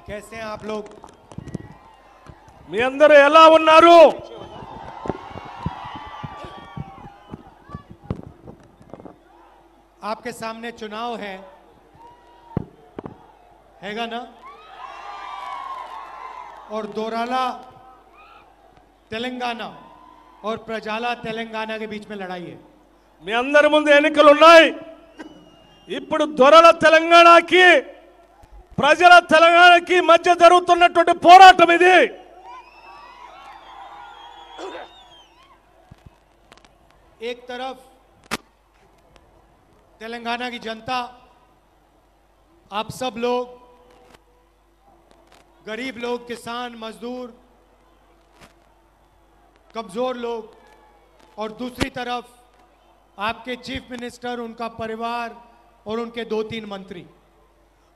कैसे हैं आप लोग? మీ అందరూ ఎలా ఉన్నారు? आपके सामने चुनाव हैगा ना? और दोराला तेलंगाना और प्रजाला तेलंगाना के बीच में लड़ाई है। మీ అందరి ముందు ఎన్నికలు ఉన్నాయి. ఇప్పుడు దొరల తెలంగాణకి ప్రజల తెలంగాణకి మధ్య జరుగుతున్నటువంటి పోరాటం ఇది. एक तरफ तेलंगाना की जनता, आप सब लोग, गरीब लोग, किसान, मजदूर, कमजोर लोग, और दूसरी तरफ आपके चीफ मिनिस्टर, उनका परिवार और उनके 2-3 मंत्री।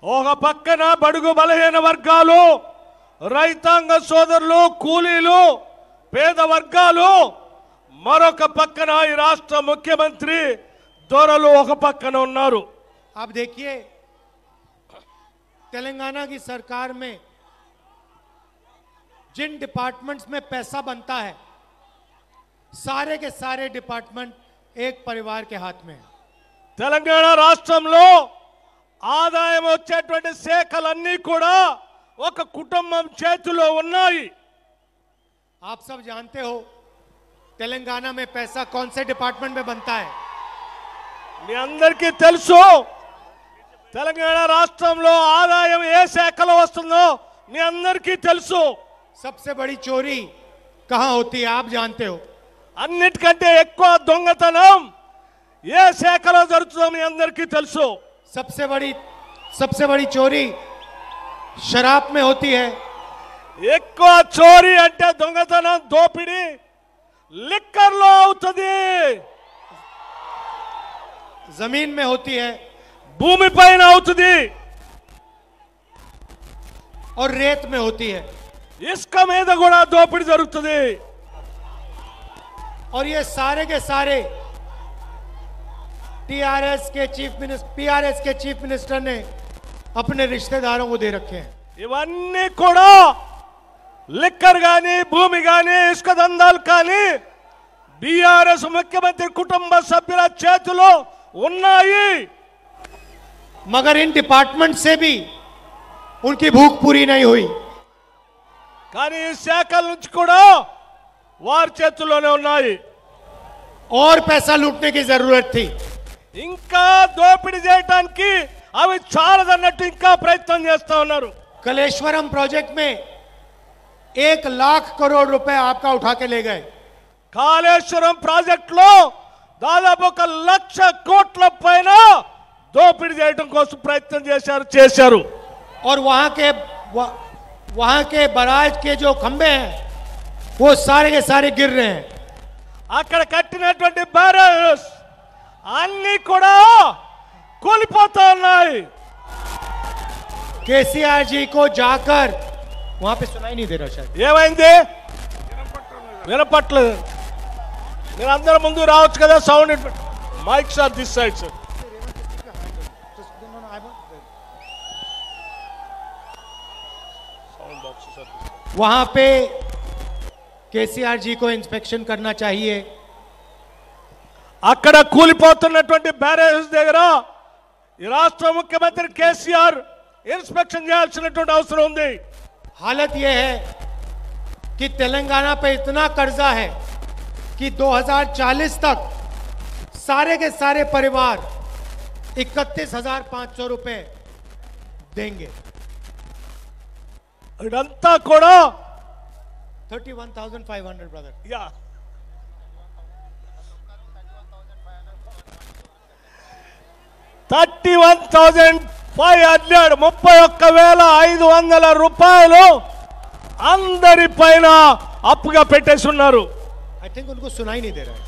ఒక పక్కన బడుగు బలహీన వర్గాలు, రైతాంగ సోదరులు, కూలీలు, పేద వర్గాలు, మరొక పక్కన ఈ రాష్ట్ర ముఖ్యమంత్రి దొరలు ఒక పక్కన ఉన్నారు. आप देखिए, तेलंगाना की सरकार में जिन डिपार्टमेंट्स में पैसा बनता है, सारे के सारे डिपार्टमेंट एक परिवार के हाथ में है। తెలంగాణ రాష్ట్రంలో ఆదాయం వచ్చేటువంటి శాఖలన్నీ కూడా ఒక కుటుంబం చేతిలో ఉన్నాయి. आप सब जानते हो तेलंगाना में पैसा कौन से डिपार्टमेंट में बनता है? మీ అందరికీ తెలుసు తెలంగాణ రాష్ట్రంలో ఆదాయం ఏ శాఖలో వస్తుందో మీ అందరికీ తెలుసు. सबसे बड़ी चोरी कहां होती है? आप जानते हो। అన్నిటికంటే ఎక్కువ దొంగతనం ఏ శాఖలో జరుగుతుందో మీ అందరికీ తెలుసు. सबसे बड़ी चोरी शराब में होती है। ఎక్కువ చోరీ అంటే దొంగతనం, దోపిడీ లిక్కర్లో అవుతుంది, जमीन में होती है, భూమి పైన అవుతుంది, और रेत में होती है। ఇసుక మీద కూడా దోపిడీ జరుగుతుంది. और ये सारे के सारे पीआरएस के चीफ मिनिस्टर ने अपने रिश्तेदारों को दे रखे हैं। ఇవన్నీ కూడా లిక్కర్ గాని, భూమి గాని, ఇసుక దందాలు కానీ బీఆర్ఎస్ ముఖ్యమంత్రి కుటుంబ సభ్యుల చేతిలో ఉన్నాయి. मगर इन डिपार्टमेंट से भी उनकी भूख पूरी नहीं हुई। కానీ ఈ శాఖల నుంచి కూడా వారి చేతుల్లోనే ఉన్నాయి. और पैसा लूटने की जरूरत थी। ఇంకా దోపిడీ చేయడానికి అవి చాలదన్నట్టు ఇంకా ప్రయత్నం చేస్తా ఉన్నారు. कलेश्वरम प्रोजेक्ट में 1 लाख करोड़ रुपए आपका उठा के ले गए। కాళేశ్వరం ప్రాజెక్టులో దాదాపు 1,00,000 కోట్ల పైన దోపిడీ చేయడం కోసం ప్రయత్నం చేశారు. और वहां के बराज के जो खंबे हैं वो सारे के सारे गिर रहे हैं। అక్కడ కట్టినటువంటి బ్యారేజెస్ అన్ని కూడా కూలిపోతా ఉన్నాయి. केसीआर जी को जाकर वहां पे सुनाई नहीं दे रहा शायद। ఏమైంది? వినపట్లేదు. మీరు అందరూ ముందు రావచ్చు కదా. Sound mics are this side sir. वहां पे केसीआर जी को इंस्पेक्शन करना चाहिए। అక్కడ కూలిపోతున్నటువంటి బ్యారేజెస్ దగ్గర ఈ రాష్ట్ర ముఖ్యమంత్రి కేసీఆర్ ఇన్స్పెక్షన్ చేయాల్సినటువంటి అవసరం ఉంది. हालत यह है कि तेलंगाना पे इतना कर्जा है कि 2040 तक सारे के सारे परिवार 31,500 रुपए देंगे। ఇదంతా కూడా 31,500 ब्रदर। యా 31,500 రూపాయలు అందరి పైన అప్పుగా పెట్టేసి ఉన్నారు. आई थिंक उनको सुनाई नहीं दे रहा है।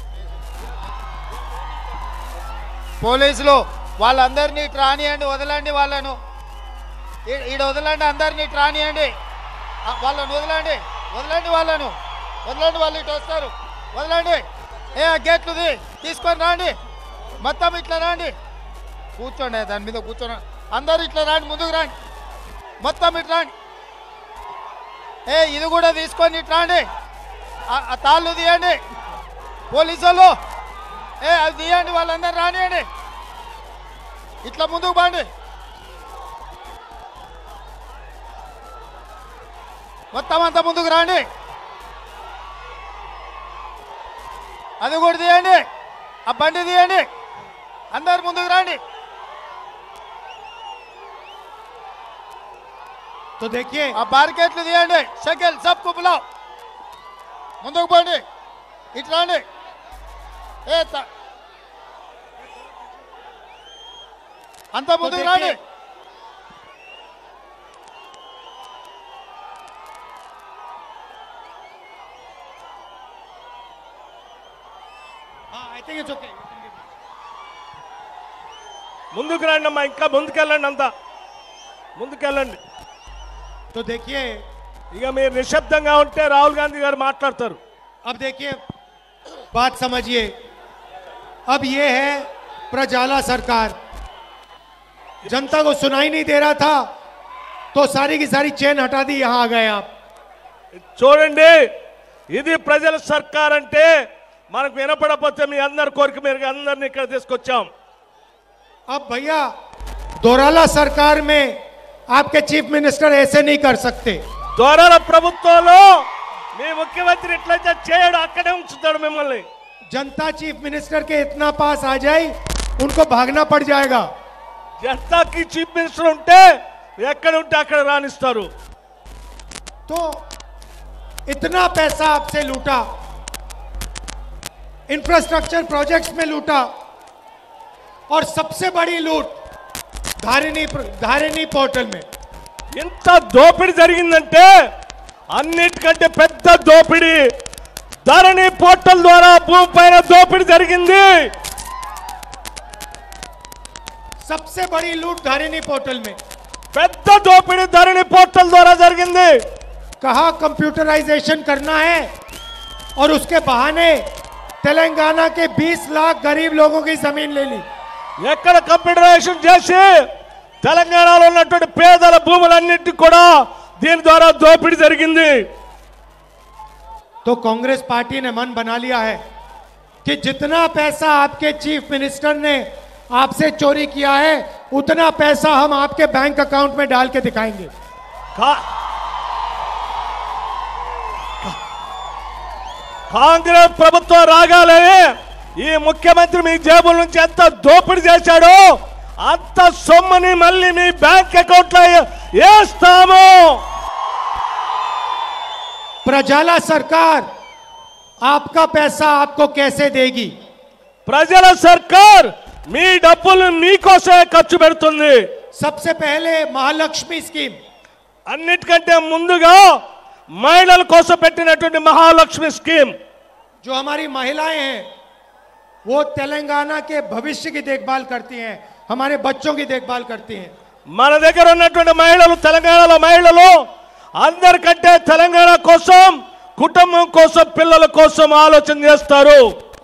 పోలీసులు వాళ్ళందరినీ ట్రానియండి, వదలండి వాళ్ళను, ఈడ వదలండి, అందరినీ ట్రానియండి, వాళ్ళను వదలండి, వదలండి వాళ్ళను, వదలండి, వాళ్ళు ఇటు వస్తారు, వదలండి. ఏ గేట్లుది తీసుకొని రాండి, మొత్తం ఇట్లా రాండి, కూర్చోండి, దాని మీద కూర్చోండి, అందరు ఇట్లా రాండి, ముందుకు రాండి, మొత్తం ఇట్లా రాండి, ఇది కూడా తీసుకొని ఇట్లా అండి, ఆ తాళ్ళు తీయండి పోలీసు వాళ్ళు, అది తీయండి, వాళ్ళందరూ రానియండి, ఇట్లా ముందుకు బాండి, మొత్తం అంతా ముందుకు రాండి, అది కూడా తీయండి, ఆ బండి తీయండి, అందరు ముందుకు రండి. तो देखिए ఆ బార్కెట్లు తీయండి, షకిల్ సబ్కు బులావ్, ముందుకు పోండి, ఇట్లా రండి, అంతా ముందుకు రండి. I think it's okay. ముందుకు రండి అమ్మా, ఇంకా ముందుకెళ్ళండి, అంతా ముందుకెళ్ళండి. तो देखिए ఇక మీరు నిశ్శబ్దంగా ఉంటే రాహుల్ గాంధీ గారు మాట్లాడతారు. अब देखिए बात समझिए, अब ये है प्रजाला सरकार, जनता को सुनाई नहीं दे रहा था तो सारी की सारी चेन हटा दी, यहां आ गए आप. చూడండి, ఇది ప్రజల సర్కార్ అంటే మనకు వినపడకపోతే మీ అందరి కోరిక మేరకు అందరిని ఇక్కడ తీసుకొచ్చాం. अब भैया दोराला सरकार में आपके चीफ मिनिस्टर ऐसे नहीं कर सकते. దొరల ప్రభుత్వంలో మీ ముఖ్యమంత్రి ఇట్లయితే చేయడు, అక్కడే ఉంచుతాడు మిమ్మల్ని. जनता चीफ मिनिस्टर के इतना पास आ जाए उनको भागना पड़ जाएगा. జనతాకి చీఫ్ మినిస్టర్ ఉంటే ఎక్కడ ఉంటే అక్కడ రాణిస్తారు. तो इतना पैसा आपसे लूटा, इंफ्रास्ट्रक्चर प्रोजेक्ट्स में लूटा, और सबसे बड़ी लूट धारिनी पोर्टल में. ఇంత దోపిడీ జరిగిందంటే అన్నిటికంటే పెద్ద దోపిడీ ధరణి పోర్టల్ ద్వారా భూమి పైన దోపిడీ జరిగింది. सबसे बड़ी लूट धारिनी पोर्टल में, పెద్ద దోపిడీ ధరణి పోర్టల్ ద్వారా జరిగింది. कहा कंप्यूटराइजेशन करना है और उसके बहाने तेलंगाना के 20 लाख गरीब लोगों की जमीन ले ली. ఎక్కడ కంప్యూటరైజేషన్ చేసి తెలంగాణలో ఉన్నటువంటి పేదల భూములన్నిటి కూడా దీని ద్వారా దోపిడీ జరిగింది. तो कांग्रेस पार्टी ने मन बना लिया है कि जितना पैसा आपके चीफ मिनिस्टर ने आपसे चोरी किया है उतना पैसा हम आपके बैंक अकाउंट में डाल के दिखाएंगे. కాంగ్రెస్ ప్రభుత్వం రాగానే ఈ ముఖ్యమంత్రి మీ జేబుల నుంచి ఎంత దోపిడీ చేశాడో అంత సొమ్ముని మళ్ళీ మీ బ్యాంక్ అకౌంట్ లో వేస్తాము. प्रजाला सरकार आपका पैसा आपको कैसे देगी? ప్రజల సర్కార్ మీ డబ్బులు మీకోసమే ఖర్చు పెడుతుంది. सबसे पहले महालक्ष्मी स्कीम, అన్నిటికంటే ముందుగా మహిళల కోసం పెట్టినటువంటి మహాలక్ష్మి స్కీమ్. जो हमारी महिलाएं हैं वो तेलंगाना के भविष्य की देखभाल करती हैं, हमारे बच्चों की देखभाल करती हैं. మన దగ్గర ఉన్నటువంటి మహిళలు, తెలంగాణలో మహిళలు అందరికంటే తెలంగాణ కోసం, కుటుంబం కోసం, పిల్లల కోసం ఆలోచన చేస్తారు.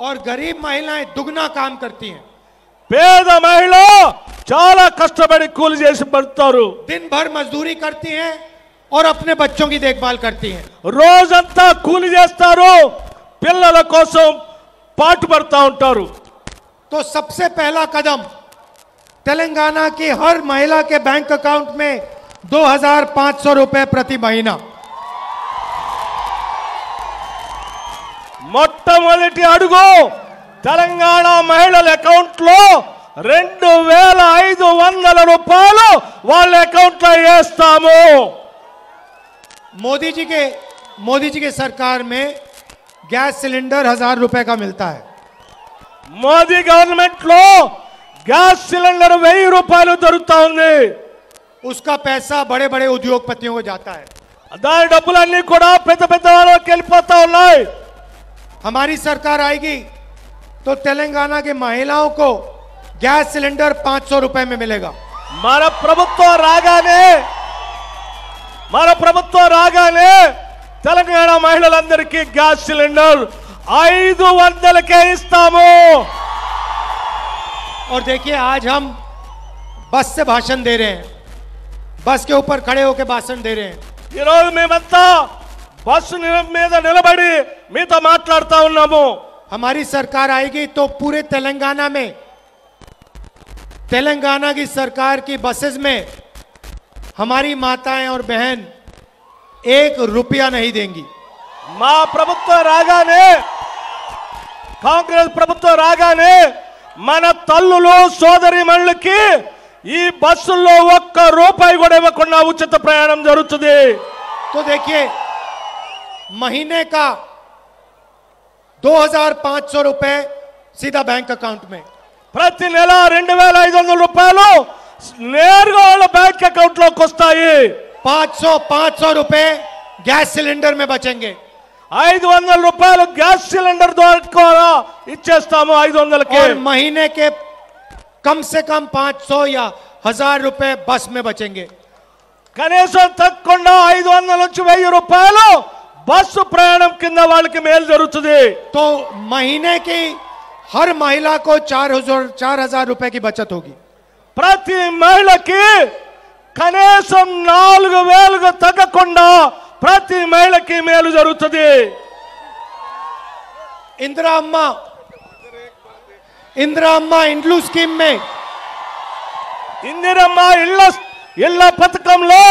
और गरीब महिलाएं दुगना काम करती हैं. పేద మహిళ చాలా కష్టపడి కూలి చేసి పడతారు. दिन भर मजदूरी करती हैं और अपने बच्चों की देखभाल करती हैं. రోజంతా కూలి చేస్తారు, పిల్లల కోసం పాటుపడతా ఉంటారు. तो सबसे पहला कदम तेलंगाना की हर महिला के बैंक अकाउंट में 2,500 रुपए प्रति महीना. మొట్టమొదటి అడుగు తెలంగాణ మహిళల అకౌంట్ లో 2,500 రూపాయలు వాళ్ళ అకౌంట్ లో వేస్తాము. मोदी जी के सरकार में गैस सिलेंडर 1,000 रुपए का मिलता है. మోదీ గవర్నమెంట్ లో గ్యాస్ సిలిండర్ 1000 రూపాయలు దొరుకుతా ఉంది. उसका पैसा बड़े बड़े उद्योगपतियों को जाता है. దాని డబ్బులన్నీ కూడా పెద్ద పెద్ద వాళ్ళకి వెళ్ళిపోతా ఉన్నాయి. हमारी सरकार आएगी तो तेलंगाना की महिलाओं को गैस सिलेंडर 500 रुपए में मिलेगा. మన ప్రభుత్వం రాగానే తెలంగాణ మహిళలందరికీ గ్యాస్ సిలిండర్ 500కే ఇస్తాము. और देखिए आज हम बस से भाषण दे रहे हैं, बस के ऊपर खड़े होकर भाषण दे रहे हैं. ఈ రోజు మేమంతా బస్సు మీద నిలబడి మీతో మాట్లాడుతా ఉన్నాము. हमारी सरकार आएगी तो पूरे तेलंगाना में, तेलंगाना की सरकार की बसेस में हमारी माताएं और बहन 1 रुपया नहीं देंगी. మా ప్రభుత్వం రాగానే, కాంగ్రెస్ ప్రభుత్వం రాగానే మన తల్లులు సోదరిమణులకి ఈ బస్సుల్లో 1 రూపాయి కూడా ఇవ్వకుండా ఉచిత ప్రయాణం జరుగుతుంది. तो देखिए, महीने का 2500 रुपए सीधा बैंक अकाउंट में, ప్రతి నెల 2500 రూపాయలు నేరుగా వాళ్ళ బ్యాంక్ అకౌంట్ లోకి వస్తాయి. 500 रुपए गैस सिलेंडर में बचेंगे. 500 రూపాయలు గ్యాస్ సిలిండర్ ద్వారా ఇచ్చేస్తాము 500కి. और महीने के कम से कम 500 या 1000 रुपए बस में बचेंगे. కనీసం తక్కువ 500 నుంచి 1000 రూపాయలు బస్సు ప్రయాణం కింద వాళ్ళకి మేలు జరుగుతుంది. तो महीने की हर महिला को 4000 रुपए की बचत होगी. ప్రతి మహిళకి కనీసం 4000కు తగ్గకుండా ప్రతి మహిళకి మేలు జరుగుతుంది. इंदिरा अम्मा इंड्लू स्कीम में, ఇందిరమ్మ ఇళ్ల పథకంలో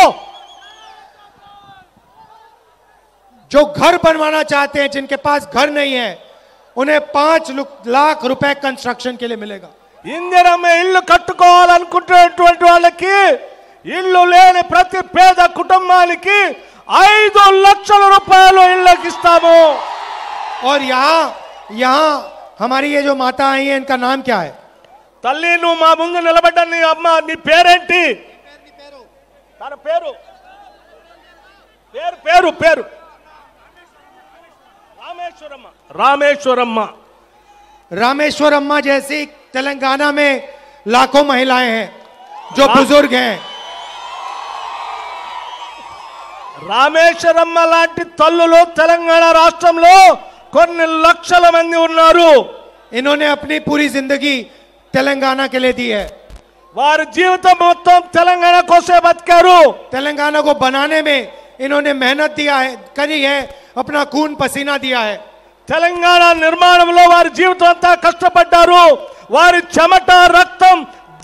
जो घर बनवाना चाहते हैं, जिनके पास घर नहीं है, उन्हें 5 लाख रुपए कंस्ट्रक्शन के लिए मिलेगा. ఇందిరమ్మ ఇల్లు కట్టుకోవాలనుకుంటున్నటువంటి వాళ్ళకి, ఇల్లు లేని ప్రతి పేద కుటుంబానికి 5 లక్షల రూపాయలు ఇళ్ళకి ఇస్తాము. और यहाँ हमारी ये जो माता आई है, इनका नाम क्या है? తల్లి, నువ్వు మా ముందు నిలబడ్డ నీ అమ్మ, నీ పేరేంటి? తన పేరు పేరు పేరు రామేశ్వరమ్మ. रामेश्वर अम्मा जैसी तेलंगाना में लाखों महिलाएं हैं जो बुजुर्ग हैं. రామేశ్వరమ్మ లాంటి తల్లులు తెలంగాణ రాష్ట్రంలో కొన్ని లక్షల మంది ఉన్నారు. इन्होंने अपनी पूरी जिंदगी तेलंगाना के लिए दी है. వారి జీవితం మొత్తం తెలంగాణ కోసమే బతికారు. तेलंगाना को बनाने में इन्होंने मेहनत करी है, अपना खून पसीना दिया है. తెలంగాణ నిర్మాణంలో వారి జీవితం అంతా కష్టపడ్డారు. వారి చెమట రక్తం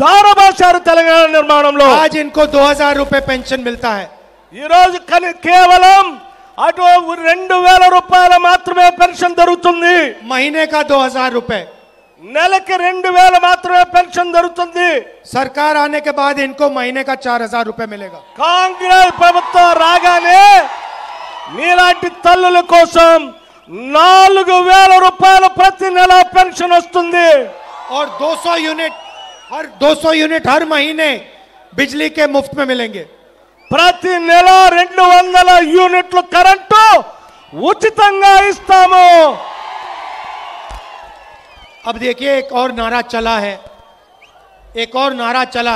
ధారపోశారు తెలంగాణ నిర్మాణంలో. आज इनको 2000 रुपए पेंशन मिलता है. ఈ రోజు కేవలం అటు 2000 రూపాయలు మాత్రమే పెన్షన్ దొరుకుతుంది. महीने का 2000 रुपए, నెలకి 2000 మాత్రమే పెన్షన్ దొరుకుతుంది. सरकार आने के बाद इनको महीने का 4000 रुपए मिलेगा. కాంగ్రెస్ ప్రభుత్వం రాగానే మీలాంటి తల్లుల కోసం 4000 రూపాయలు ప్రతి నెల పెన్షన్ వస్తుంది. और 200 यूनिट हर महीने बिजली के मुफ्त में मिलेंगे. ప్రతి నెల 200 యూనిట్లు కరెంటు ఉచితంగా ఇస్తాము. अब देखिए, एक और नारा चला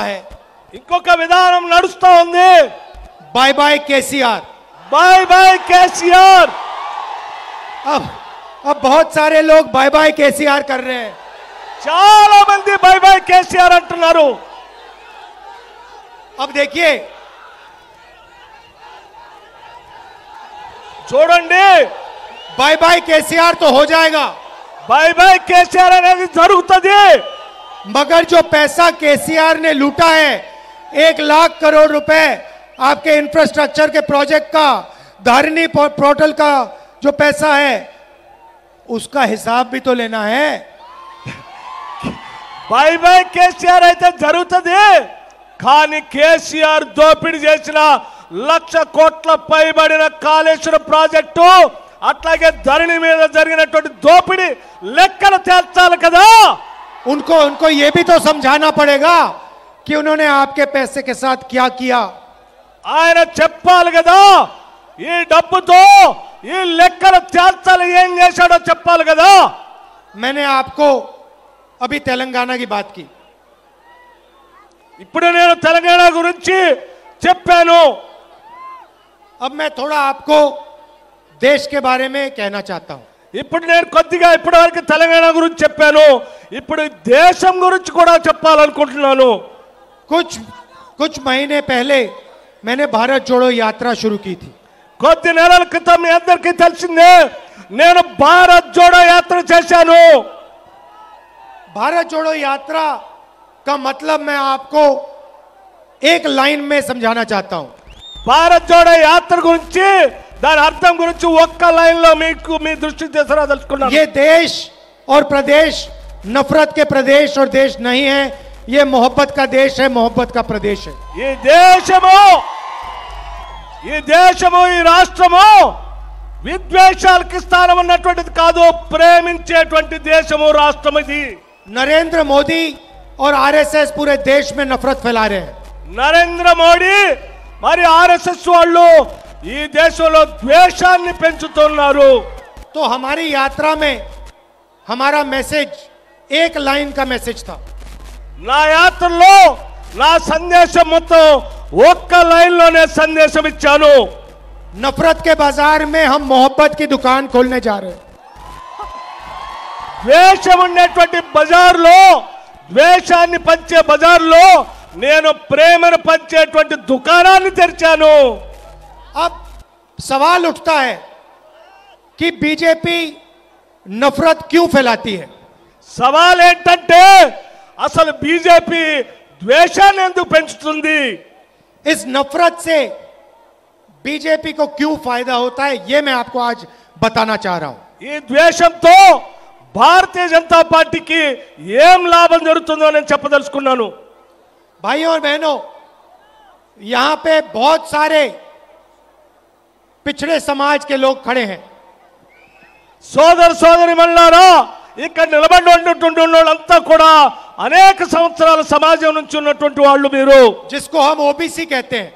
है, ఇంకొక విధానం నడుస్తా ఉంది. Bye bye KCR. Bye bye KCR. अब बहुत सारे लोग बाय बाय केसीआर कर रहे हैं. చాలా మంది బై బై కేసీఆర్ అంటున్నారు. अब देखिए, చూడండి, बाय बाय केसीआर तो हो जाएगा, బై బై కేసీఆర్ అనేది జరుగుతుంది. मगर जो पैसा केसीआर ने लूटा है, 1 लाख करोड़ रुपए आपके इंफ्रास्ट्रक्चर के प्रोजेक्ट का, धरनी पोर्टल का जो पैसा है, उसका हिसाब भी तो लेना है. బై బై కేసీఆర్ అయితే జరుగుతుంది. కానీ కేసీఆర్ దోపిడీ చేసిన 1,00,000 కోట్ల పైబడిన కాళేశ్వరం ప్రాజెక్టు, అట్లాగే ధరణి మీద జరిగినటువంటి దోపిడీ లెక్కలు తేల్చాలి కదా. उनको ये भी तो समझाना पड़ेगा कि उन्होंने आपके पैसे के साथ क्या किया. ఆయన చెప్పాలి కదా, ఈ డబ్బుతో ఈ లెక్కలు తేల్చాలి, ఏం చేశాడో చెప్పాలి కదా. मैंने आपको अभी तेलंगाना की बात की. ఇప్పుడు నేను తెలంగాణ గురించి చెప్పాను. अब मैं थोड़ा आपको देश के बारे में कहना चाहता हूं. ఇప్పుడు నేను కొద్దిగా ఇప్పటివరకు తెలంగాణ గురించి చెప్పాను. ఇప్పుడు దేశం గురించి కూడా చెప్పాలనుకుంటున్నాను. कुछ महीने पहले मैंने भारत जोड़ो यात्रा शुरू की थी। కొద్ది నెలల క్రితం మీ అందరికీ తెలిసిందే నేను భారత్ జోడో యాత్ర చేశాను। भारत जोड़ो यात्रा का मतलब मैं आपको एक लाइन में समझाना चाहता हूं। భారత్ జోడో యాత్ర గురించి దాని అర్థం గురించి ఒక్క లైన్ లో మీకు మీ దృష్టికి తీసుకురాదలుచుకున్నాను। ये देश और प्रदेश नफरत के प्रदेश और देश नहीं है, ये मोहब्बत का देश है, मोहब्बत का प्रदेश है। ఈ దేశము ఈ రాష్ట్రము విద్వేషాలకు స్థానం ఉన్నటువంటిది కాదు, ప్రేమించేటువంటి దేశము రాష్ట్రం ఇది। नरेंद्र मोदी और आरएसएस पूरे देश में नफरत फैला रहे हैं। నరేంద్ర మోడీ మరి ఆర్ఎస్ఎస్ వాళ్ళు ఈ దేశంలో ద్వేషాన్ని పెంచుతున్నారు। तो हमारी यात्रा में हमारा मैसेज एक लाइन का मैसेज था। నా యాత్రలో నా సందేశం మొత్తం ఒక్క లైన్ లోనే సందేశం ఇచ్చాను। नफरत के बाजार में हम मोहब्बत की दुकान खोलने जा रहे हैं। ద్వేషం ఉండేటువంటి బజార్లో, ద్వేషాన్ని పంచే బజార్లో నేను ప్రేమను పంచేటువంటి దుకాణాన్ని తెరిచాను। अब सवाल उठता है कि बीजेपी नफरत क्यों फैलाती है। సవాల్ ఏంటంటే అసలు బీజేపీ ద్వేషాన్ని ఎందుకు పెంచుతుంది? इस नफरत से बीजेपी को क्यों फायदा होता है, यह मैं आपको आज बताना चाह रहा हूं। ఈ ద్వేషంతో భారతీయ జనతా పార్టీకి ఏం లాభం జరుగుతుందో నేను చెప్పదలుచుకున్నాను। भाइयों और बहनों, यहां पे बहुत सारे पिछड़े समाज के लोग खड़े हैं। సోదర సోదరి మల్లారా, ఇక్కడ నిలబడి ఉన్నటువంటి వాళ్ళంతా కూడా అనేక సంవత్సరాల సమాజం నుంచి ఉన్నటువంటి వాళ్ళు మీరు, जिसको हम ओबीसी कहते हैं।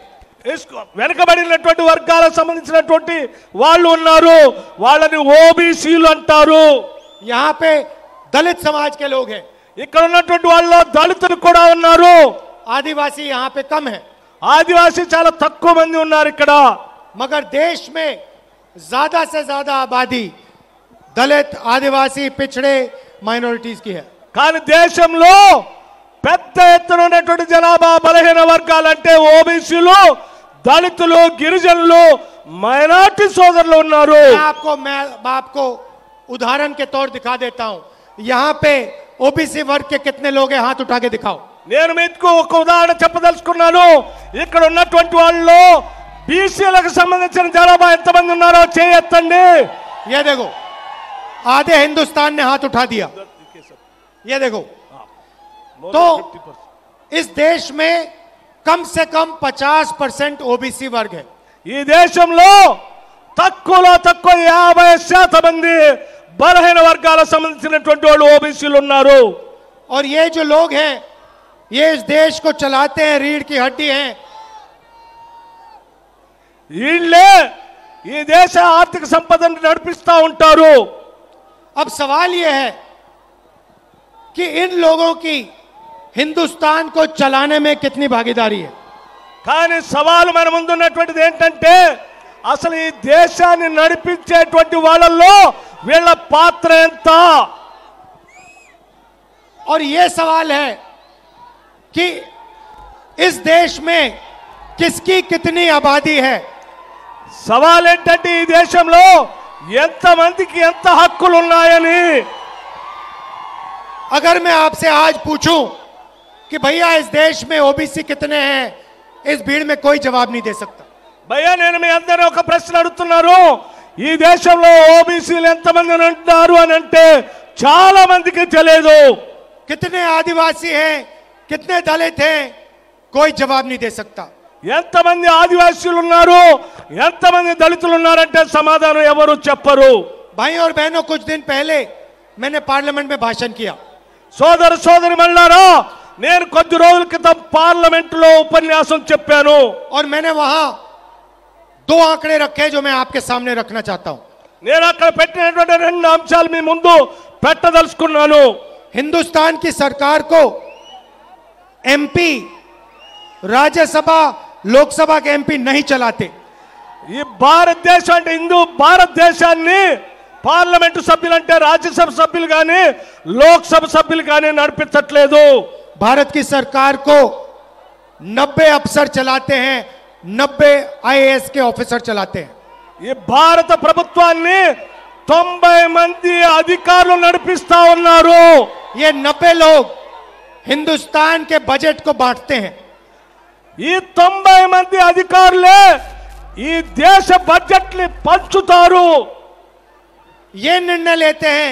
వెనకబడినటువంటి వర్గాలకు సంబంధించినటువంటి వాళ్ళు ఉన్నారు, వాళ్ళని ఓబీసీలు అంటారు। यहां पे दलित समाज के लोग हैं, ఇక్కడ ఉన్నటువంటి వాళ్ళు దళితులు కూడా ఉన్నారు, आदिवासी यहां पे कम है, ఆదివాసీ చాలా తక్కువ మంది ఉన్నారు ఇక్కడ। मगर देश में ज्यादा से ज्यादा आबादी दलित, आदिवासी, पिछड़े, माइनॉरिटीज की है। కానీ దేశంలో పెద్ద ఎత్తున ఉన్నటువంటి జనాభా బలహీన వర్గాలంటే ఓబీసీలు, దళితులు, గిరిజనులు, మైనారిటీ సోదరులు ఉన్నారు। मैं आपको उदाहरण के तौर दिखा देता हूं। यहां पे ओबीसी वर्ग के कितने लोग हैं, हाथ उठा के दिखाओ। నేను మీకు ఒక ఉదాహరణ చెప్పదలుచుకున్నాను। ఇక్కడ ఉన్నటువంటి వాళ్ళు బీసీలకు సంబంధించిన జనాభా ఎంతమంది ఉన్నారో చేయెత్తండి। ये देखो, आधे हिंदुस्तान ने हाथ उठा दिया। ये देखो, तो इस देश में कम से कम 50% ओबीसी वर्ग है। ఈ దేశంలో తక్కువలో తక్కువ 50% మంది బలహీన వర్గాలకు సంబంధించినటువంటి వాళ్ళు ఓబీసీలు ఉన్నారు। और ये जो लोग हैं, ये इस देश को चलाते हैं, रीढ़ की हड्डी हैं। వీళ్ళే ఈ దేశ ఆర్థిక సంపదను నడిపిస్తూ ఉంటారు। अब सवाल यह है कि इन लोगों की हिंदुस्तान को चलाने में कितनी भागीदारी है। కానీ సవాలు మన ముందు ఉన్నటువంటిది ఏంటంటే అసలు ఈ దేశాన్ని నడిపించేటువంటి వాళ్ళల్లో వీళ్ళ పాత్ర ఎంత? और यह सवाल है कि इस देश में किसकी कितनी आबादी है। సవాల్ ఏంటంటే ఈ దేశంలో ఎంత మందికి ఎంత హక్కులు ఉన్నాయని। अगर मैं आपसे आज पूछूं कि भैया इस देश में ओबीसी कितने हैं, इस भीड़ में कोई जवाब नहीं दे सकता। భయ్యా, నేను మీ అందరూ ఒక ప్రశ్న అడుగుతున్నాను, ఈ దేశంలో ఓబీసీలు ఎంతమంది ఉంటారు అని అంటే చాలా మందికి తెలియదు। कितने आदिवासी हैं, कितने दलित हैं, कोई जवाब नहीं दे सकता। ఎంతమంది ఆదివాసీలు ఉన్నారు, ఎంతమంది దళితులు ఉన్నారంటే సమాధానం ఎవరు చెప్పరు। भाई और बहनों, कुछ दिन पहले मैंने पार्लियामेंट में भाषण किया। సోదర సోదరి మల్లారా, నేను కొద్ది రోజుల క్రితం పార్లమెంట్లో ఉపన్యాసం చెప్పాను। और मैंने वहां 2 आंकड़े रखे जो मैं आपके सामने रखना चाहता हूं। నేను అక్కడ పెట్టినటువంటి 2 అంశాలు మీ ముందు పెట్టదలుచుకున్నాను। हिंदुस्तान की सरकार को एमपी, राज्यसभा, लोकसभा के एमपी नहीं चलाते। ఈ భారతదేశం అంటే హిందూ భారతదేశాన్ని పార్లమెంటు సభ్యులు అంటే రాజ్యసభ సభ్యులు కానీ లోక్సభ సభ్యులు కానీ నడిపించట్లేదు। भारत की सरकार को 90 अफसर चलाते हैं, 90 IAS के ऑफिसर चलाते हैं। ఈ భారత ప్రభుత్వాన్ని 90 మంది అధికారులు నడిపిస్తా ఉన్నారు। ये 90 लोग हिंदुस्तान के बजट को बांटते हैं। ఈ 90 మంది అధికారులే ఈ దేశ బడ్జెట్ ని పంచుతారు। ये निर्णय लेते हैं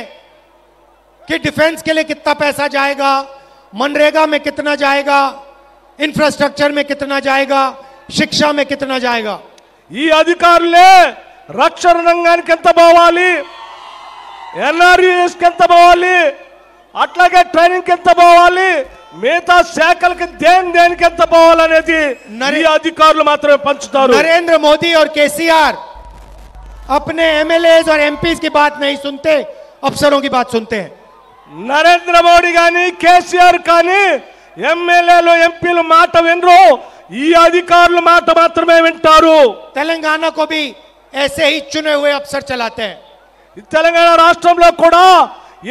कि डिफेंस के लिए कितना पैसा जाएगा, मनरेगा में कितना जाएगा, इंफ्रास्ट्रक्चर में कितना जाएगा, शिक्षा में कितना जाएगा। ఈ అధికారులే రక్షణ రంగానికి ఎంత పోవాలి, ఎన్ఆర్ఈఎస్ కి ఎంత పోవాలి, అట్లాగే ట్రైనింగ్ కి ఎంత పోవాలి, మిగతా శాఖలకి దేనికి ఎంత పోవాలనేది ఈ అధికారులు మాత్రమే పంచుతారు। नरेंद्र मोदी और केसीआर अपने एमएलएज और एमपीज की बात नहीं सुनते, अफसरों की बात सुनते हैं। నరేంద్ర మోడీ గాని కేసీఆర్ కానీ ఎమ్మెల్యేలు ఎంపీలు మాట వినరు, ఈ అధికారుల మాట మాత్రమే వింటారు। तेलंगाना को भी ऐसे ही चुने हुए अफसर चलाते हैं। తెలంగాణ రాష్ట్రంలో కూడా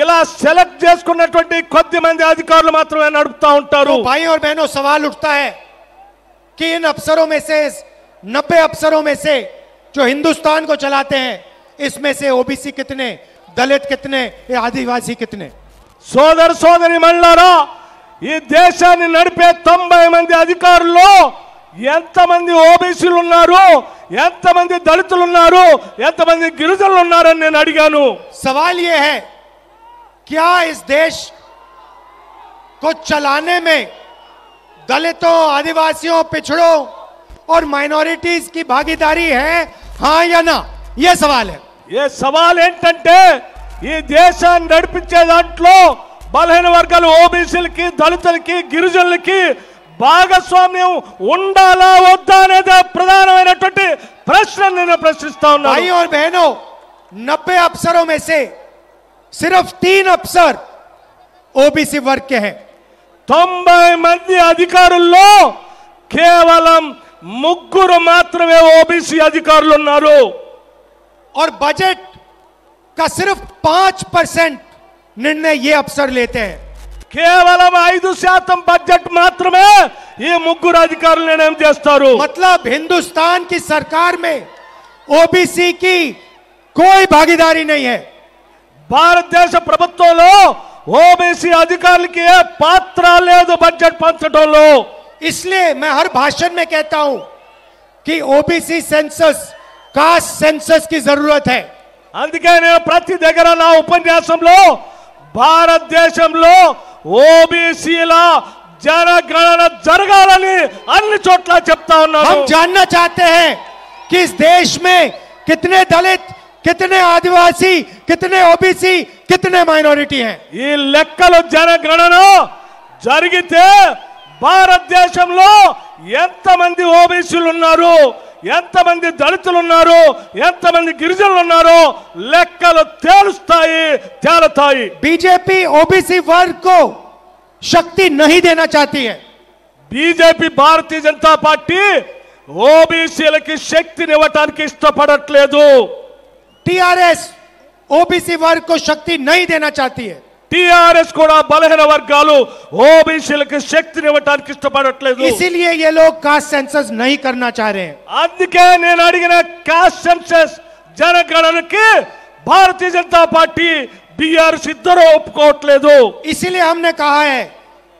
ఇలా సెలెక్ట్ చేసుకున్నటువంటి కొద్ది మంది అధికారులు మాత్రమే నడుపుతా ఉంటారు। तो भाई और बहनों, सवाल उठता है कि इन अफसरों में से 90 अफसरों में से जो हिंदुस्तान को चलाते हैं, इसमें से ओबीसी कितने, दलित कितने, ये आदिवासी कितने। సోదర సోదరి మళ్ళారా, ఈ దేశాన్ని నడిపే 90 మంది అధికారుల్లో ఎంతమంది ఓబీసీలు ఉన్నారు, ఎంతమంది దళితులు ఉన్నారు, ఎంతమంది గిరిజనులు ఉన్నారని నేను అడిగాను। सवाल ये है, क्या इस देश को चलाने में दलितों, आदिवासियों, पिछड़ों और माइनॉरिटीज की भागीदारी है, हाँ या ना? यह सवाल है। ఏ సవాల్ ఏంటంటే ఈ దేశాన్ని నడిపించే దాంట్లో బలహీన వర్గాలు ఓబీసీలకి, దళితులకి, గిరిజనులకి భాగస్వామ్యం ఉండాలా వద్దా అనేది ప్రధానమైనటువంటి ప్రశ్న నేను ప్రశ్నిస్తా ఉన్నాను। भाई और बहनों, 90 अफसरों में से सिर्फ 3 अफसर ओबीसी वर्ग के हैं। 90 మంది అధికారుల్లో కేవలం 3 మాత్రమే ఓబీసీ అధికారులు ఉన్నారు। और बजट का सिर्फ 5% निर्णय ये अफसर लेते हैं। కేవలం 5% బడ్జెట్ మాత్రమే ఈ 3 అధికారులు నిర్ణయం చేస్తారు। मतलब हिंदुस्तान की सरकार में ओबीसी की कोई भागीदारी नहीं है। భారతదేశ ప్రభుత్వంలో ఓబీసీ అధికారులకి ఏ పాత్ర లేదు బడ్జెట్ పంచడంలో। इसलिए मैं हर भाषण में कहता हूं कि ओबीसी सेंसस, कास्ट सेंसस की जरूरत है। అందుకే నేను ప్రతి దగ్గర నా ఉపన్యాసంలో భారతదేశంలో ఓబీసీల జనగణన జరగాలని అన్ని చోట్ల చెప్తా ఉన్నాను। हम जानना चाहते हैं कि इस देश में कितने दलित, कितने आदिवासी, कितने ओबीसी, कितने माइनॉरिटी हैं। ఈ లెక్కలు జనగణన జరిగితే భారతదేశంలో ఎంతమంది ఓబీసీలు ఉన్నారు, ఎంతమంది దళితులు ఉన్నారు, ఎంతమంది గిరిజనులు ఉన్నారు లెక్కలు తేలుతాయి। बीजेपी ओबीसी वर्ग को शक्ति नहीं देना चाहती है। BJP Bharatiya Janata party ఓబీసీలకి శక్తినివ్వటానికి ఇష్టపడట్లేదు। TRS OBC वर्ग को शक्ति नहीं देना चाहती है। టీఆర్ఎస్ కూడా బలహీన వర్గాలు ఓబీసీలకి శక్తినివ్వటానికి ఇష్టపడట్లేదు। इसीलिए ये लोग कास्ट सेंसस नहीं करना चाह रहे हैं। అందుకే నేను అడిగిన cost census జనగణనకి Bharatiya Janata party BRS ఇద్దరు ఒప్పుకోవట్లేదు। इसीलिए हमने कहा है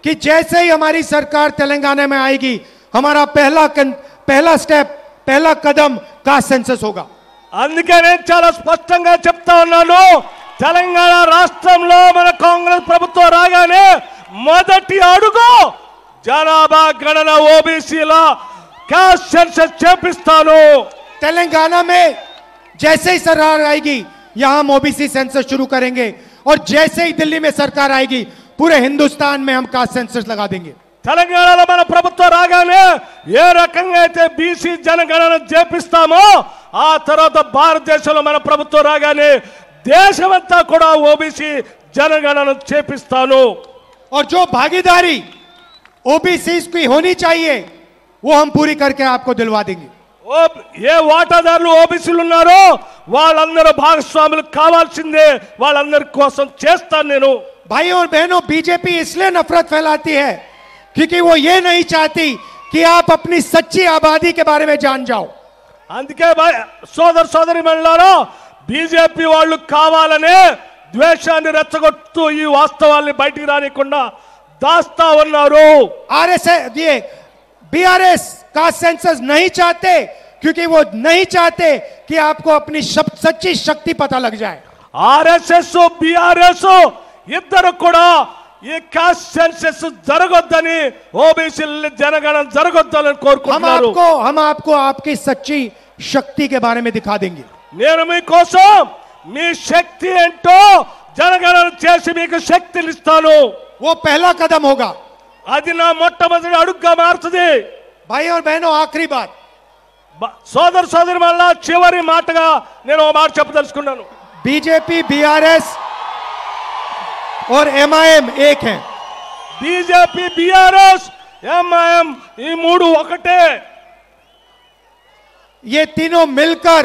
कि जैसे ही हमारी सरकार तेलंगाना में आएगी, हमारा पहला स्टेप, पहला कदम कास्ट सेंसस होगा। అందుకే నేను చాలా స్పష్టంగా చెప్తా ఉన్నాను, తెలంగాణ రాష్ట్రంలో మన కాంగ్రెస్ ప్రభుత్వం రాగానే మొదటి అడుగు జనాభా గణన ఓబీసీల కాస్ట్ సెన్సస్ చేపిస్తాను। तेलंगाना में जैसे ही सरकार आएगी, यहां हम ओबीसी सेंसस शुरू करेंगे, और जैसे ही दिल्ली में सरकार आएगी, पूरे हिंदुस्तान में हम कास्ट सेंसस लगा देंगे। తెలంగాణలో మన ప్రభుత్వం రాగానే ఏ రకంగా అయితే బీసీ జనగణన చేపిస్తామో, ఆ తర్వాత భారతదేశంలో మన ప్రభుత్వం రాగానే దేశమంతా కూడా ఓబీసీ జనగణన చేపిస్తాను। और जो भागीदारी ओबीसी की होनी चाहिए, वो हम पूरी करके आपको दिलवा देंगे। ఏ వాటాదారులు ఓబీసీలు ఉన్నారో వాళ్ళందరూ భాగస్వాములు కావాల్సిందే, వాళ్ళందరి కోసం చేస్తాను నేను। भाई और बहनों, बीजेपी इसलिए नफरत फैलाती है क्योंकि वो ये नहीं चाहती कि आप अपनी सच्ची आबादी के बारे में जान जाओ। అందుకే సోదర సోదరి మండలారా బీజేపీ వాళ్ళు కావాలనే ద్వేషాన్ని రెచ్చగొడుతూ ఈ వాస్తవాల్ని బయటికి రానికుండా दास्ता उन्नारू। आरएसएस ये बीआरएस का सेंसस नहीं चाहते क्योंकि वो नहीं चाहते कि आपको अपनी सच्ची शक्ति पता लग जाए। आरएसएस बीआरएस इधर కూడా ఈ కాస్ట్ సెన్సస్ జరగొద్దని ఓబీసీ జనగణన జరగొద్దని కోరుకుంటున్నారు। हम आपको आपकी सच्ची शक्ति के बारे में दिखा देंगे। నేను మీకోసం మీ శక్తి ఏంటో జనగణన చేసి మీకు శక్తిని ఇస్తాను। वो पहला कदम होगा। అది నా మొట్టమొదటి అడుగుగా మారుతుంది। भाई और बहनों आखिरी बात సోదర సోదరి మళ్ళ చివరి మాటగా నేను ఒక మాట చెప్పదలుచుకున్నాను। बीजेपी बीआरएस और एमआईएम एक हैं। बीजेपी बीआरएस एमआईएम ये मूడు ఒకటే। ये तीनों मिलकर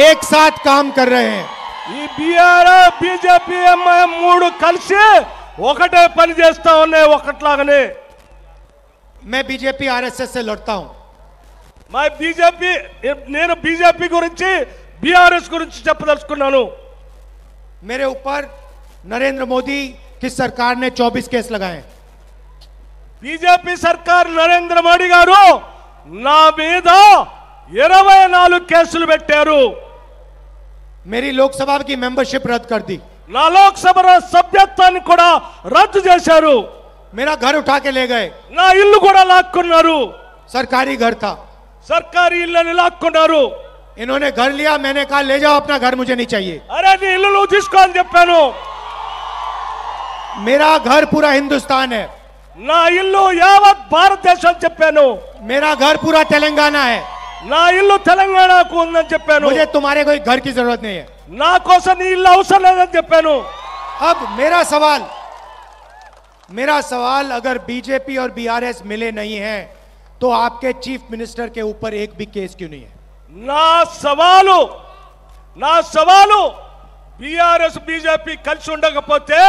एक साथ काम कर रहे हैं। ఈ बीआरएस बीजेपी एमआईएम మూడు కలిసి ఒకటే పని చేస్తా ఉన్నాయి ఒకట్లాగానే। मैं बीजेपी आरएसएस से लड़ता हूं। मैं बीजेपी నేను बीजेपी గురించి बीआरएस గురించి చెప్పదలుచుకున్నాను। मेरे ऊपर नरेंद्र मोदी की सरकार ने 24 केस लगाए। बीजेपी सरकार नरेंद्र मोदी గారు నా మీద 24 కేసులు పెట్టారు। मेरी लोकसभा की मेंबरशिप रद्द कर दी। నా లోక్సభ సభ్యత్వాన్ని కూడా రద్దు చేశారు। मेरा घर उठा के ले गए। నా ఇల్లు కూడా లాక్కున్నారు। सरकारी घर था। सरकारी ఇల్లుని లాక్కున్నారు। इन्होंने घर लिया, मैंने कहा ले जाओ अपना घर, मुझे नहीं चाहिए। అరే నీ ఇల్లు నువ్వు తీసుకో అని చెప్పాను। मेरा घर पूरा हिंदुस्तान है। నా ఇల్లు యావత్ భారతదేశం చెప్పాను। मेरा घर पूरा तेलंगाना है। నా ఇల్లు తెలంగాణకు ఉందని చెప్పాను। मुझे तुम्हारे कोई घर की जरूरत नहीं है। నా కోసం నీ ఇల్లు అవసరం లేదని చెప్పాను। अब मेरा सवाल अगर बीजेपी और बीआरएस मिले नहीं हैं तो आपके चीफ मिनिस्टर के ऊपर एक भी केस क्यों नहीं है? నా సవాలు बीआरएस बीजेपी కలిసి ఉండకపోతే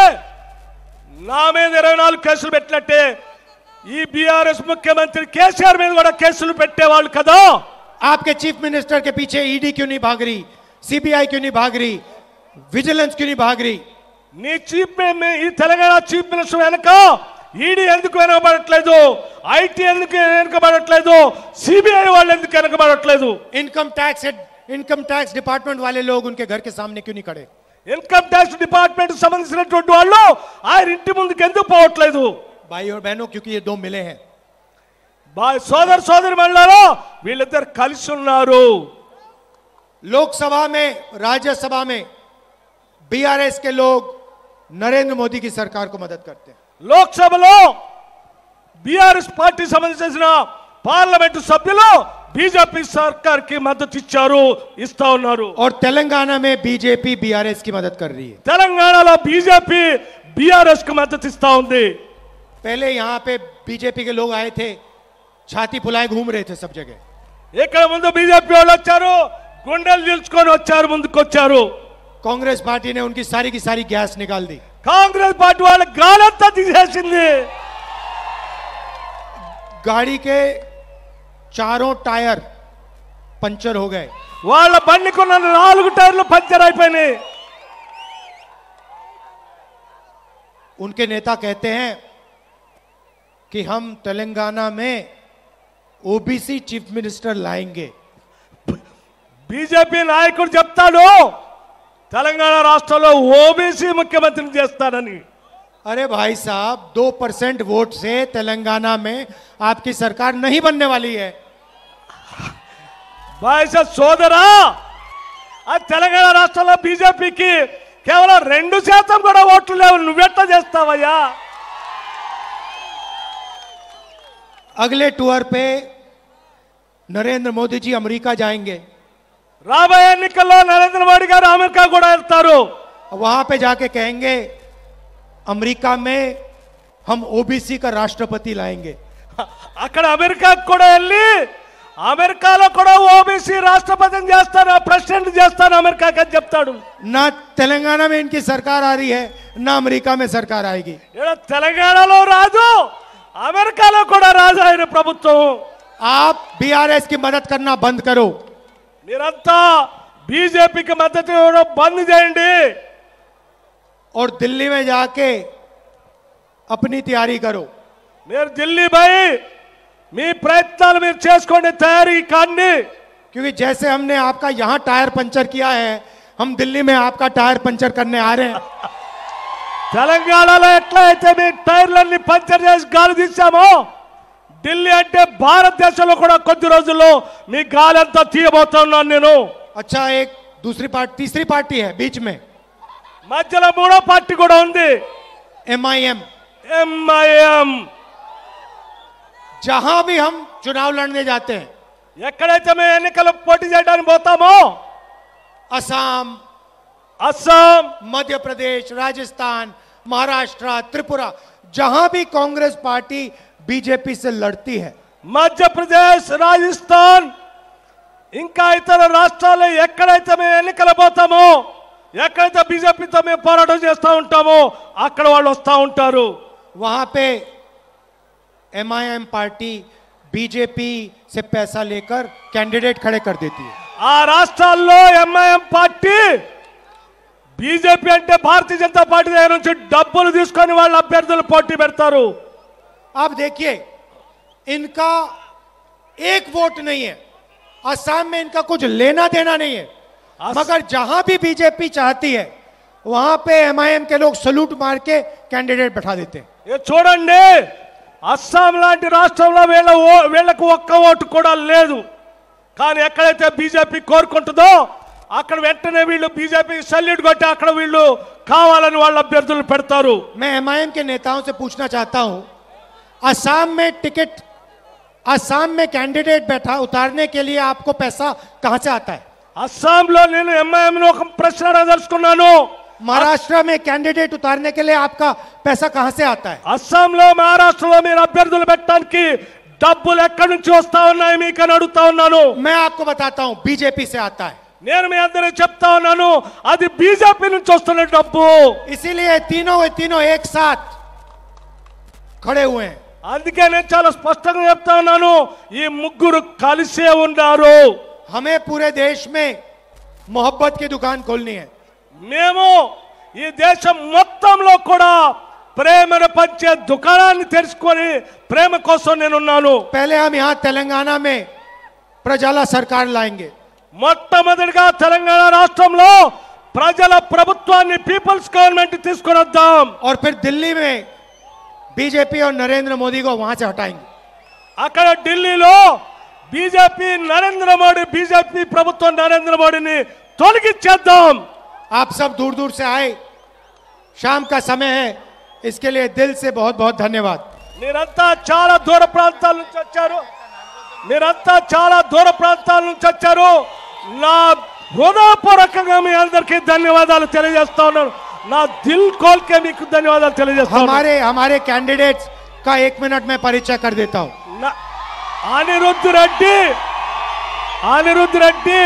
నా మీద 24 కేసులు పెట్టినట్టే ఈ बीआरएस ముఖ్యమంత్రి కేసీఆర్ మీద కూడా కేసులు పెట్టేవాళ్ళు కదా। आपके चीफ मिनिस्टर के पीछे ईडी क्यों नहीं भाग रही, सीबीआई क्यों नहीं भाग रही, विजिलेंस क्यों नहीं भाग रही? నీ చీఫ్ ఈ తెలంగాణ చీఫ్ మినిస్టర్ వెనక ఈడీ ఎందుకు వెనకబడట్లేదు, ఐటీ ఎందుకు వెనకబడట్లేదు, सीबीआई వాళ్ళు ఎందుకు వెనకబడట్లేదు? इनकम टैक्स डिपार्टमेंट वाले लोग उनके घर के सामने क्यों नहीं खड़े? इनकम टैक्स डिपार्टमेंट సంబంధించినటువంటి వాళ్ళు ఆయన ఇంటి ముందుకు ఎందుకు పోవట్లేదు? भाई और बहनों क्योंकि ये दो मिले हैं। సోదర సోదరి మండలారా వీళ్ళిద్దరు కలిసి ఉన్నారు। लोकसभा में राज्यसभा में बीआरएस के लोग नरेंद्र मोदी की सरकार को मदद करते हैं। లోక్సభలో बीआरएस పార్టీ సంబంధించిన పార్లమెంటు సభ్యులు बीजेपी सरकार की मदद ఇచ్చారు, ఇస్తా ఉన్నారు। और तेलंगाना में बीजेपी बीआरएस की मदद कर रही है। తెలంగాణలో बीजेपी बीआरएस की मदद ఇస్తా ఉంది। पहले यहाँ पे बीजेपी के लोग आए थे, छाती फुलाए घूम रहे थे सब जगह। ఇక్కడ ముందు बीजेपी వాళ్ళు వచ్చారు, గుండెలు దిల్చుకొని వచ్చారు, ముందుకు వచ్చారు। कांग्रेस पार्टी ने उनकी सारी की सारी गैस निकाल दी। కాంగ్రెస్ పార్టీ వాళ్ళ గాలంతా తీసేసింది। गाड़ी के चारों टायर पंचर हो गए। వాళ్ళ బండికున్న 4 టైర్లు పంచర్ అయిపోయినాయి। उनके नेता कहते हैं कि हम तेलंगाना में ओबीसी चीफ मिनिस्टर लाएंगे। बीजेपी నాయకుడు చెప్తాడు తెలంగాణ రాష్ట్రంలో ఓబీసీ ముఖ్యమంత్రిని చేస్తానని। अरे भाई साहब 2% वोट से तेलंगाना में आपकी सरकार नहीं बनने वाली है। भाई साहब సోదరా ఆ తెలంగాణ రాష్ట్రంలో బీజేపీకి కేవలం 2% కూడా ఓట్లు లేవు, నువ్వెట్లా చేస్తావయ్యా? अगले टूर पे नरेंद्र मोदी जी अमेरिका जाएंगे। రాబోయే ఎన్నికల్లో నరేంద్ర మోడీ గారు అమెరికా కూడా వెళ్తారు। वहां पे जाके कहेंगे अमेरिका में हम ओबीसी का राष्ट्रपति लाएंगे। అక్కడ అమెరికాకు కూడా వెళ్ళి అమెరికాలో కూడా ఓబీసీ రాష్ట్రపతిని చేస్తాను, ప్రెసిడెంట్ చేస్తాను అమెరికాకి అని చెప్తాడు। ना तेलंगाना में इनकी सरकार आ रही है, ना अमेरिका में सरकार आएगी। తెలంగాణలో రాదు, అమెరికాలో కూడా రాజు ఆయన ప్రభుత్వం. आप बीआरएस की मदद करना बंद करो. మీరంతా బీజేపీకి మద్దతు ఇవ్వడం బంద్ చేయండి. और दिल्ली में जाके अपनी तैयारी करो. మీరు ఢిల్లీ పోయి మీ ప్రయత్నాలు మీరు చేసుకోండి, తయారీ కాండి. क्योंकि जैसे हमने आपका यहां टायर पंचर किया है, हम दिल्ली में आपका टायर पंचर करने आ रहे हैं. తెలంగాణలో ఎట్లా అయితే మీ టైర్లన్నీ పంచర్ చేసి గాలి తీసామో, ఢిల్లీ అంటే భారతదేశంలో కూడా కొద్ది రోజుల్లో మీ గాలి అంతా తీయబోతున్నాను నేను. अच्छा, एक दूसरी पार्टी, तीसरी पार्टी है बीच में, మధ్యలో మూడో పార్టీ కూడా ఉంది, MIM. ఎంఐఎం. जहां भी हम चुनाव लड़ने जाते हैं, ఎక్కడైతే మేము ఎన్నికలు పోటీ చేయడానికి పోతామో, असम, అస్సాం, मध्य प्रदेश, राजस्थान, महाराष्ट्र, त्रिपुरा, जहां भी कांग्रेस पार्टी बीजेपी से लड़ती है, మధ్యప్రదేశ్, రాజస్థాన్ ఇంకా ఇతర రాష్ట్రాల్లో ఎక్కడైతే మేము ఎన్నికలు పోతామో, ఎక్కడైతే బీజేపీతో మేము పోరాటం చేస్తూ ఉంటామో అక్కడ వాళ్ళు వస్తూ ఉంటారు. वहां पे MIM पार्टी बीजेपी से पैसा लेकर कैंडिडेट खड़े कर देती है. ఆ రాష్ట్రాల్లో ఎంఐఎం పార్టీ బీజేపీ అంటే భారతీయ జనతా పార్టీ దగ్గర నుంచి డబ్బులు తీసుకొని వాళ్ళ అభ్యర్థులు పోటీ పెడతారు. आप देखिए, इनका एक वोट नहीं है, असम में इनका कुछ लेना देना नहीं है, मगर जहां भी बीजेपी चाहती है वहां पे MIM के लोग सलूट मार के कैंडिडेट बैठा देते हैं. ఇది చూడండి, అస్సాం లాంటి రాష్ట్రంలో వీళ్ళకు ఒక్క ఓటు కూడా లేదు. కానీ ఎక్కడైతే బీజేపీ కోరుకుంటుందో అక్కడ వెంటనే వీళ్ళు బీజేపీకి సల్యూట్ కొట్టి అక్కడ వీళ్ళు కావాలని వాళ్ళ అభ్యర్థులు పెడతారు. मैं MIM के नेताओं से पूछना चाहता हूं, असम में टिकट, असम में कैंडिडेट बैठा उतारने के लिए आपको पैसा कहां से आता है? అస్సాంలో నేను ఎంఐఎం ఒక ప్రశ్న అడగదలుచుకున్నాను. महाराष्ट्र में कैंडिडेट उतारने के लिए आपका पैसा कहां से आता है? అస్సాంలో, మహారాష్ట్రలో మీరు అభ్యర్థులు పెట్టడానికి డబ్బులు ఎక్కడి నుంచి వస్తా ఉన్నాయి మీకు అని అడుగుతా ఉన్నాను. मैं आपको बताता हूं, बीजेपी से आता है. నేను మీ అందరికి చెప్తా ఉన్నాను, అది బీజేపీ నుంచి వస్తున్న డబ్బు. इसीलिए तीनों एक साथ खड़े हुए हैं. అందుకే నేను చాలా స్పష్టంగా చెప్తా ఉన్నాను, ఈ ముగ్గురు కలిసే ఉన్నారు. हमें पूरे देश में मोहब्बत की दुकान खोलनी है. మేము ఈ దేశం మొత్తంలో కూడా ప్రేమను పంచే దుకాణాన్ని తెరుచుకొని ప్రేమ కోసం నేనున్నాను. पहले हम यहां तेलंगाना में प्रजाला सरकार लाएंगे. మొట్టమొదటిగా తెలంగాణ రాష్ట్రంలో ప్రజల ప్రభుత్వాన్ని, పీపుల్స్ గవర్నమెంట్ తీసుకొని వద్దాం. और फिर दिल्ली में बीजेपी और नरेंद्र मोदी को वहां से हटाएंगे. అక్కడ ఢిల్లీలో బీజేపీ నరేంద్ర మోడీ, బీజేపీ ప్రభుత్వం నరేంద్ర మోడీని తొలగించేద్దాం. आप सब दूर दूर से आए, शाम का समय है, इसके लिए दिल से बहुत बहुत धन्यवाद. మీరంతా చాలా దూర ప్రాంతాల నుంచి వచ్చారు, మీరంతా చాలా దూర ప్రాంతాల నుంచి వచ్చారు. నా హృదయపూర్వకంగా మీ అందరికీ ధన్యవాదాలు తెలియజేస్తా ఉన్నాను. నా దిల్ కోల్కే మీకు ధన్యవాదాలు తెలియజేస్తా ఉన్నాను. हमारे कैंडिडेट्स का 1 मिनट में परिचय कर देता हूं. అనిరుద్ధ్ రెడ్డి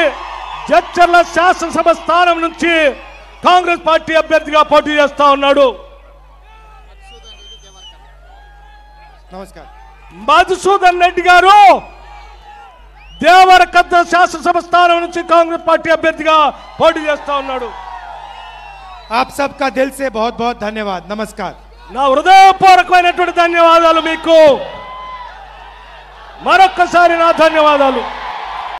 జడ్చర్ల శాసనసభ స్థానం నుంచి కాంగ్రెస్ పార్టీ అభ్యర్థిగా పోటీ చేస్తా ఉన్నాడు. नमस्कार. మధుసూదన్ రెడ్డి గారు దేవరకద్ర శాసనసభ స్థానం నుంచి కాంగ్రెస్ పార్టీ అభ్యర్థిగా పోటీ చేస్తా ఉన్నాడు. आप सबका दिल से बहुत बहुत धन्यवाद. नमस्कार. నా హృదయపూర్వకమైనటువంటి ధన్యవాదాలు మీకు. మరొక్కసారి నా ధన్యవాదాలు.